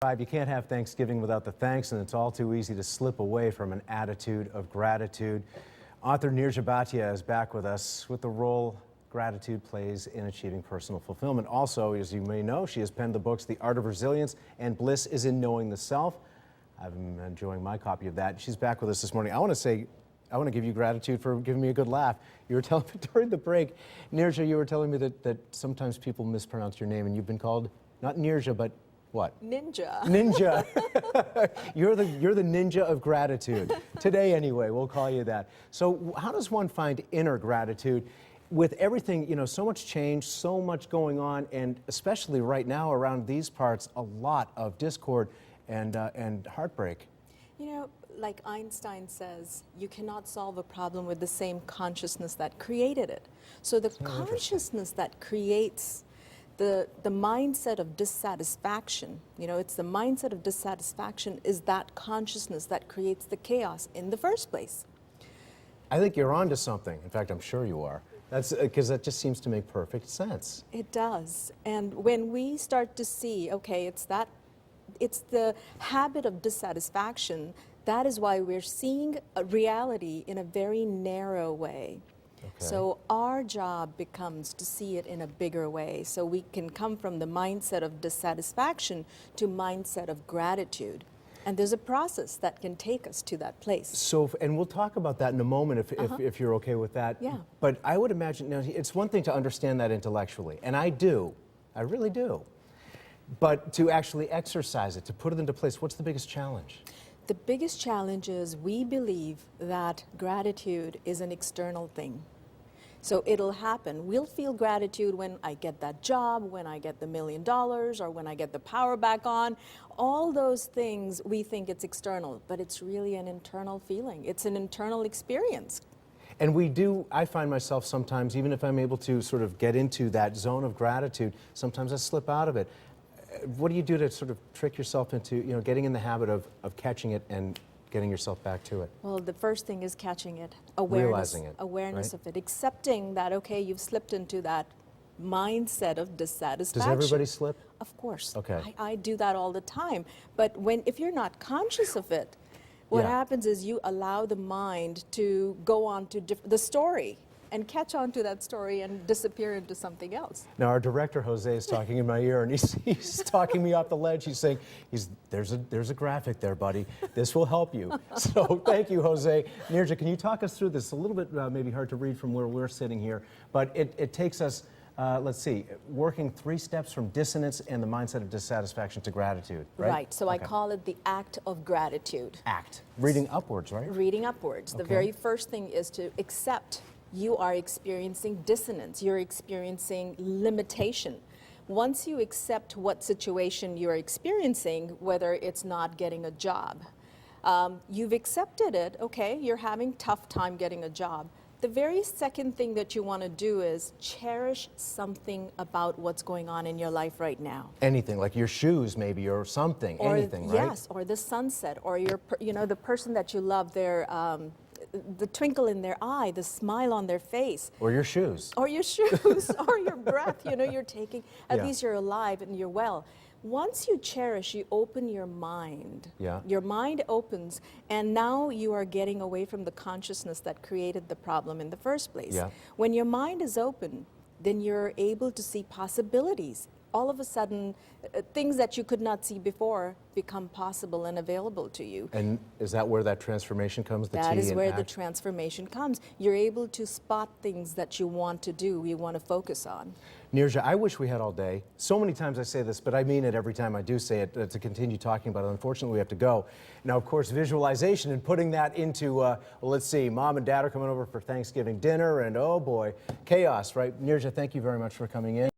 You can't have Thanksgiving without the thanks, and it's all too easy to slip away from an attitude of gratitude. Author Neerja Bhatia is back with us with the role gratitude plays in achieving personal fulfillment. Also, as you may know, she has penned the books The Art of Resilience and Bliss is in Knowing the Self. I've been enjoying my copy of that. She's back with us this morning. I want to give you gratitude for giving me a good laugh. You were telling me during the break, Neerja, you were telling me that sometimes people mispronounce your name, and you've been called not Neerja, but what? Ninja. Ninja. You're the ninja of gratitude. Today, anyway, we'll call you that. So how does one find inner gratitude with everything, so much change, so much going on, and especially right now around these parts, a lot of discord and heartbreak? Like Einstein says, you cannot solve a problem with the same consciousness that created it. So the consciousness that creates the mindset of dissatisfaction, it's the mindset of dissatisfaction is that consciousness that creates the chaos in the first place. I think you're onto something. In fact, I'm sure you are. That's because that just seems to make perfect sense. It does. And when we start to see, okay, it's the habit of dissatisfaction, that is why we're seeing a reality in a very narrow way. Okay. So our job becomes to see it in a bigger way, so we can come from the mindset of dissatisfaction to mindset of gratitude. And there's a process that can take us to that place. So, and we'll talk about that in a moment if you're okay with that. Yeah. But I would imagine, it's one thing to understand that intellectually, and I really do. But to actually exercise it, to put it into place, what's the biggest challenge? The biggest challenge is we believe that gratitude is an external thing. So it'll happen. We'll feel gratitude when I get that job, when I get the $1 million, or when I get the power back on. All those things we think it's external, but it's really an internal feeling. It's an internal experience. And I find myself sometimes, even if I'm able to sort of get into that zone of gratitude, sometimes I slip out of it. What do you do to sort of trick yourself into, getting in the habit of catching it and getting yourself back to it? Well, the first thing is catching it, awareness, realizing it, awareness right? of it, accepting that, okay, you've slipped into that mindset of dissatisfaction. Does everybody slip? Of course. Okay. I do that all the time. But if you're not conscious of it, what happens is you allow the mind to go on to the story and catch on to that story and disappear into something else. Now, our director, Jose, is talking in my ear, and he's talking me off the ledge. He's saying, there's a graphic there, buddy. This will help you. So thank you, Jose. Neerja, can you talk us through this? It's a little bit maybe hard to read from where we're sitting here, but it takes us, let's see, working 3 steps from dissonance and the mindset of dissatisfaction to gratitude, right? Right. So I call it the act of gratitude. Act. Reading upwards, right? Reading upwards. The very first thing is to accept you are experiencing dissonance, you're experiencing limitation. Once you accept what situation you're experiencing, whether it's not getting a job, you've accepted it, okay, you're having tough time getting a job. The very second thing that you want to do is cherish something about what's going on in your life right now. Anything, like your shoes maybe, or something, anything, right? Yes, or the sunset, or the person that you love, the twinkle in their eye, the smile on their face. Or your shoes. Or your shoes, or your breath, you're taking. At least you're alive and you're well. Once you cherish, you open your mind. Yeah. Your mind opens, and now you are getting away from the consciousness that created the problem in the first place. Yeah. When your mind is open, then you're able to see possibilities. All of a sudden, things that you could not see before become possible and available to you. And is that where that transformation comes? That is where the transformation comes. You're able to spot things that you want to do, you want to focus on. Neerja, I wish we had all day. So many times I say this, but I mean it every time I do say it, to continue talking about it. Unfortunately, we have to go. Now, of course, visualization and putting that into, well, let's see, Mom and Dad are coming over for Thanksgiving dinner, and oh boy, chaos, right? Neerja, thank you very much for coming in.